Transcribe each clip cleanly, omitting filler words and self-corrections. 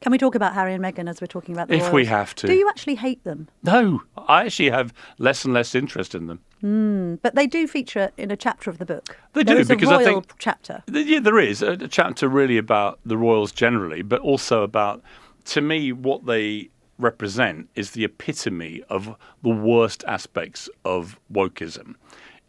Can we talk about Harry and Meghan as we're talking about the If royals? we have to. Do you actually hate them? No, I actually have less and less interest in them. But they do feature in a chapter of the book. They There do, is a because royal I think chapter. Yeah, there is a chapter really about the royals generally, but also about, to me, what they represent is the epitome of the worst aspects of wokeism.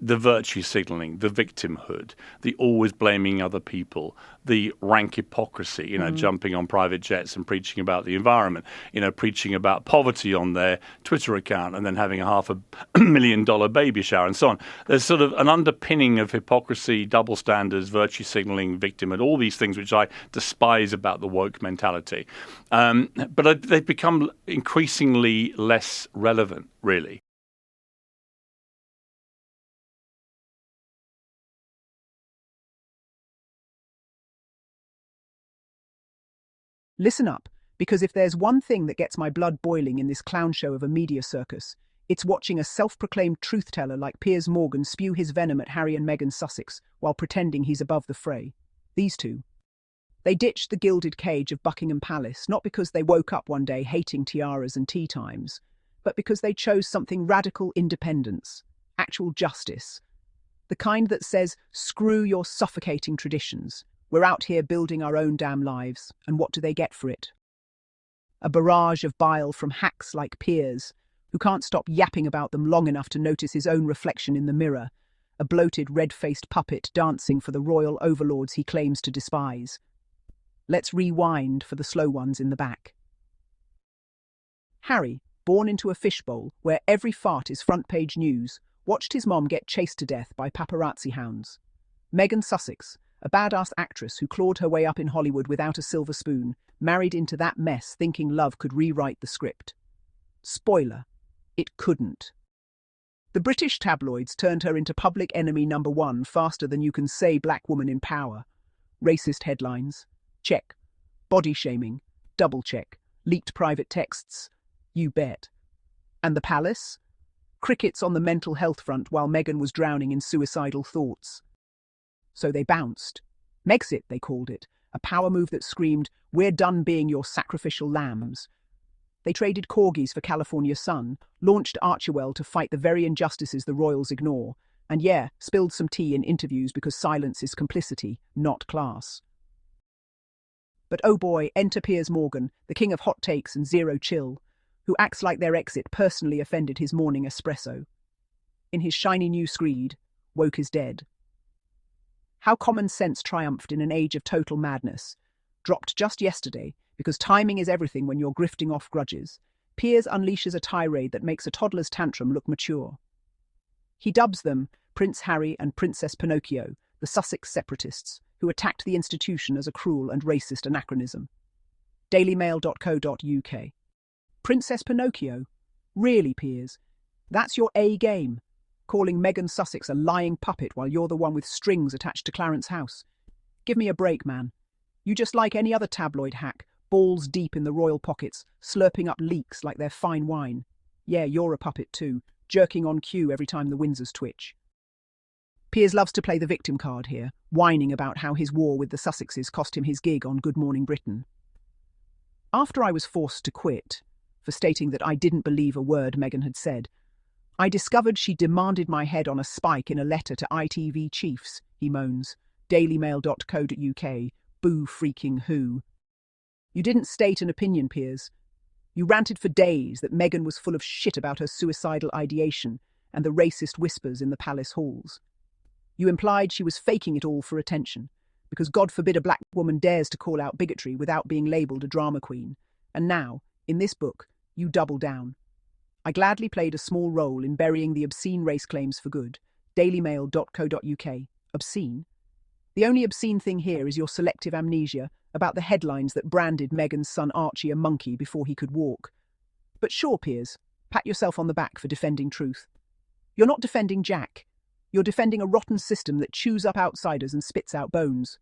The virtue signalling, the victimhood, the always blaming other people, the rank hypocrisy, jumping on private jets and preaching about the environment, preaching about poverty on their Twitter account and then having a $500,000 baby shower and so on. There's sort of an underpinning of hypocrisy, double standards, virtue signalling, victimhood, all these things which I despise about the woke mentality. But they've become increasingly less relevant, really. Listen up, because if there's one thing that gets my blood boiling in this clown show of a media circus, it's watching a self-proclaimed truth-teller like Piers Morgan spew his venom at Harry and Meghan Sussex while pretending he's above the fray. These two. They ditched the gilded cage of Buckingham Palace, not because they woke up one day hating tiaras and tea times, but because they chose something radical: independence, actual justice. The kind that says, screw your suffocating traditions. We're out here building our own damn lives, and what do they get for it? A barrage of bile from hacks like Piers, who can't stop yapping about them long enough to notice his own reflection in the mirror, a bloated, red-faced puppet dancing for the royal overlords he claims to despise. Let's rewind for the slow ones in the back. Harry, born into a fishbowl where every fart is front-page news, watched his mom get chased to death by paparazzi hounds. Meghan Sussex, a badass actress who clawed her way up in Hollywood without a silver spoon, married into that mess thinking love could rewrite the script. Spoiler, it couldn't. The British tabloids turned her into public enemy number one faster than you can say black woman in power. Racist headlines, check. Body shaming, double check. Leaked private texts, you bet. And the palace? Crickets on the mental health front while Meghan was drowning in suicidal thoughts. So they bounced. Megxit, they called it, a power move that screamed, we're done being your sacrificial lambs. They traded corgis for California sun, launched Archewell to fight the very injustices the royals ignore, and spilled some tea in interviews because silence is complicity, not class. But oh boy, enter Piers Morgan, the king of hot takes and zero chill, who acts like their exit personally offended his morning espresso. In his shiny new screed, woke is dead. How common sense triumphed in an age of total madness. Dropped just yesterday, because timing is everything when you're grifting off grudges, Piers unleashes a tirade that makes a toddler's tantrum look mature. He dubs them Prince Harry and Princess Pinocchio, the Sussex separatists, who attacked the institution as a cruel and racist anachronism. dailymail.co.uk. Princess Pinocchio? Really, Piers? That's your A game? Calling Meghan Sussex a lying puppet while you're the one with strings attached to Clarence House? Give me a break, man. You just like any other tabloid hack, balls deep in the royal pockets, slurping up leaks like they're fine wine. Yeah, you're a puppet too, jerking on cue every time the Windsors twitch. Piers loves to play the victim card here, whining about how his war with the Sussexes cost him his gig on Good Morning Britain. After I was forced to quit, for stating that I didn't believe a word Meghan had said, I discovered she demanded my head on a spike in a letter to ITV chiefs, he moans. dailymail.co.uk. Boo freaking who. You didn't state an opinion, Piers. You ranted for days that Meghan was full of shit about her suicidal ideation and the racist whispers in the palace halls. You implied she was faking it all for attention, because God forbid a black woman dares to call out bigotry without being labelled a drama queen. And now, in this book, you double down. I gladly played a small role in burying the obscene race claims for good. dailymail.co.uk. Obscene? The only obscene thing here is your selective amnesia about the headlines that branded Meghan's son Archie a monkey before he could walk. But sure, Piers, pat yourself on the back for defending truth. You're not defending Jack. You're defending a rotten system that chews up outsiders and spits out bones.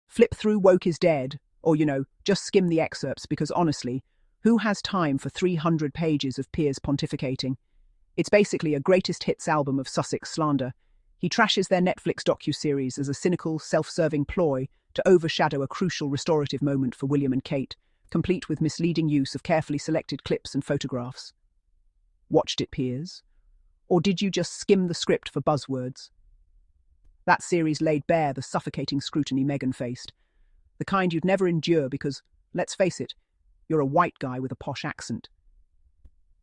Flip through Woke is Dead, or, just skim the excerpts because honestly, who has time for 300 pages of Piers pontificating? It's basically a greatest hits album of Sussex slander. He trashes their Netflix docuseries as a cynical, self-serving ploy to overshadow a crucial restorative moment for William and Kate, complete with misleading use of carefully selected clips and photographs. Watched it, Piers? Or did you just skim the script for buzzwords? That series laid bare the suffocating scrutiny Meghan faced, the kind you'd never endure because, let's face it, you're a white guy with a posh accent.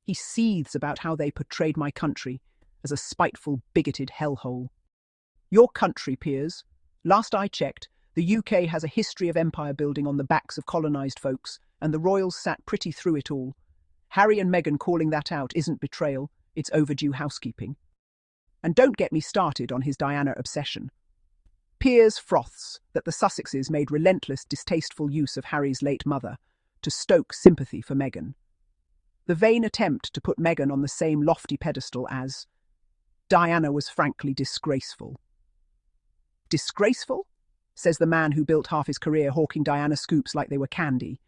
He seethes about how they portrayed my country as a spiteful, bigoted hellhole. Your country, Piers. Last I checked, the UK has a history of empire building on the backs of colonised folks, and the royals sat pretty through it all. Harry and Meghan calling that out isn't betrayal, it's overdue housekeeping. And don't get me started on his Diana obsession. Piers froths that the Sussexes made relentless, distasteful use of Harry's late mother to stoke sympathy for Meghan. The vain attempt to put Meghan on the same lofty pedestal as Diana was frankly disgraceful. Disgraceful? Says the man who built half his career hawking Diana scoops like they were candy.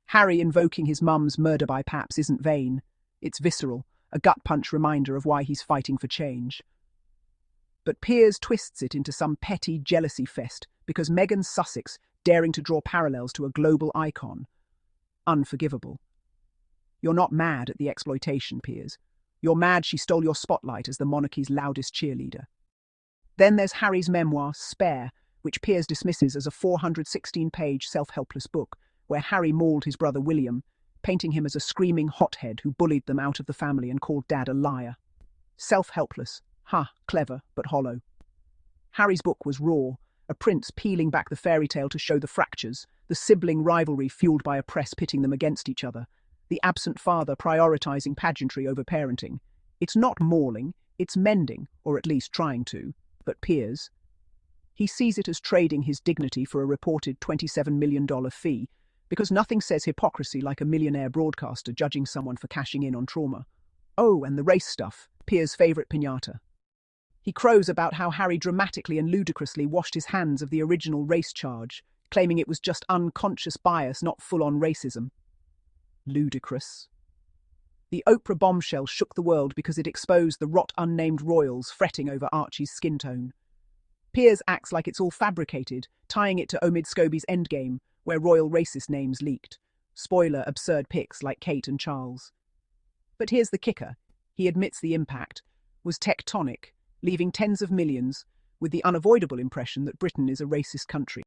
Harry invoking his mum's murder by paps isn't vain. It's visceral, a gut-punch reminder of why he's fighting for change. But Piers twists it into some petty jealousy fest because Meghan's Sussex daring to draw parallels to a global icon. Unforgivable. You're not mad at the exploitation, Piers. You're mad she stole your spotlight as the monarchy's loudest cheerleader. Then there's Harry's memoir, Spare, which Piers dismisses as a 416-page self-helpless book, where Harry mauled his brother William, painting him as a screaming hothead who bullied them out of the family and called Dad a liar. Self-helpless. Clever, but hollow. Harry's book was raw, a prince peeling back the fairy tale to show the fractures, the sibling rivalry fueled by a press pitting them against each other, the absent father prioritizing pageantry over parenting. It's not mauling, it's mending, or at least trying to. But Piers, he sees it as trading his dignity for a reported $27 million fee, because nothing says hypocrisy like a millionaire broadcaster judging someone for cashing in on trauma. Oh, and the race stuff, Piers' favourite piñata. He crows about how Harry dramatically and ludicrously washed his hands of the original race charge, claiming it was just unconscious bias, not full-on racism. Ludicrous. The Oprah bombshell shook the world because it exposed the rot unnamed royals fretting over Archie's skin tone. Piers acts like it's all fabricated, tying it to Omid Scobie's Endgame, where royal racist names leaked. Spoiler, absurd pics like Kate and Charles. But here's the kicker. He admits the impact was tectonic, leaving tens of millions with the unavoidable impression that Britain is a racist country.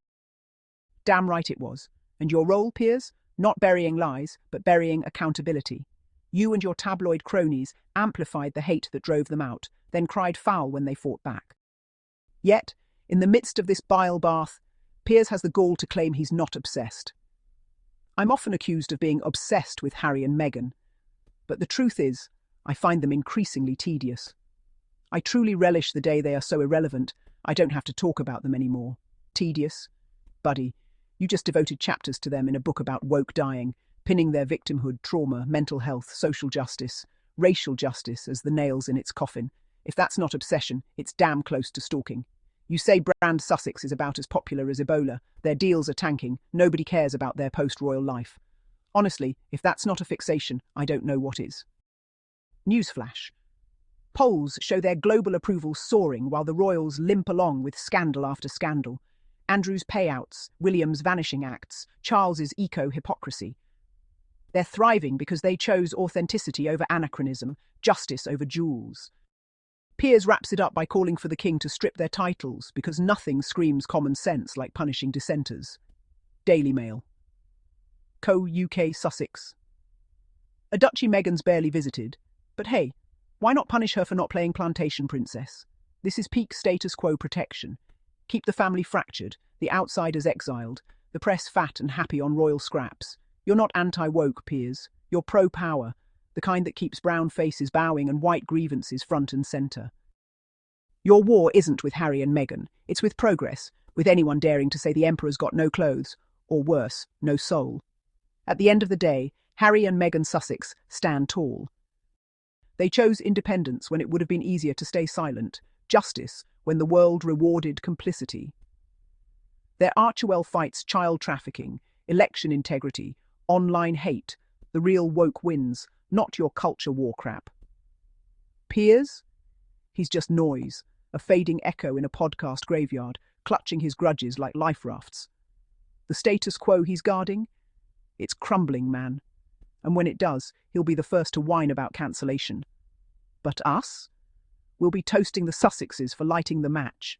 Damn right it was. And your role, Piers? Not burying lies, but burying accountability. You and your tabloid cronies amplified the hate that drove them out, then cried foul when they fought back. Yet, in the midst of this bile bath, Piers has the gall to claim he's not obsessed. I'm often accused of being obsessed with Harry and Meghan, but the truth is, I find them increasingly tedious. I truly relish the day they are so irrelevant, I don't have to talk about them anymore. Tedious? Buddy, you just devoted chapters to them in a book about woke dying, pinning their victimhood, trauma, mental health, social justice, racial justice as the nails in its coffin. If that's not obsession, it's damn close to stalking. You say brand Sussex is about as popular as Ebola, their deals are tanking, nobody cares about their post-royal life. Honestly, if that's not a fixation, I don't know what is. Newsflash. Polls show their global approval soaring while the royals limp along with scandal after scandal. Andrew's payouts, William's vanishing acts, Charles's eco-hypocrisy. They're thriving because they chose authenticity over anachronism, justice over jewels. Piers wraps it up by calling for the king to strip their titles because nothing screams common sense like punishing dissenters. Daily Mail. Co-UK Sussex. A duchy Meghan's barely visited, but hey, why not punish her for not playing plantation princess? This is peak status quo protection. Keep the family fractured, the outsiders exiled, the press fat and happy on royal scraps. You're not anti-woke, Piers. You're pro-power, the kind that keeps brown faces bowing and white grievances front and centre. Your war isn't with Harry and Meghan, it's with progress, with anyone daring to say the emperor's got no clothes, or worse, no soul. At the end of the day, Harry and Meghan Sussex stand tall. They chose independence when it would have been easier to stay silent, justice when the world rewarded complicity. Their Archewell fights child trafficking, election integrity, online hate. The real woke wins, not your culture war crap. Piers? He's just noise, a fading echo in a podcast graveyard, clutching his grudges like life rafts. The status quo he's guarding? It's crumbling, man. And when it does, he'll be the first to whine about cancellation. But us? We'll be toasting the Sussexes for lighting the match.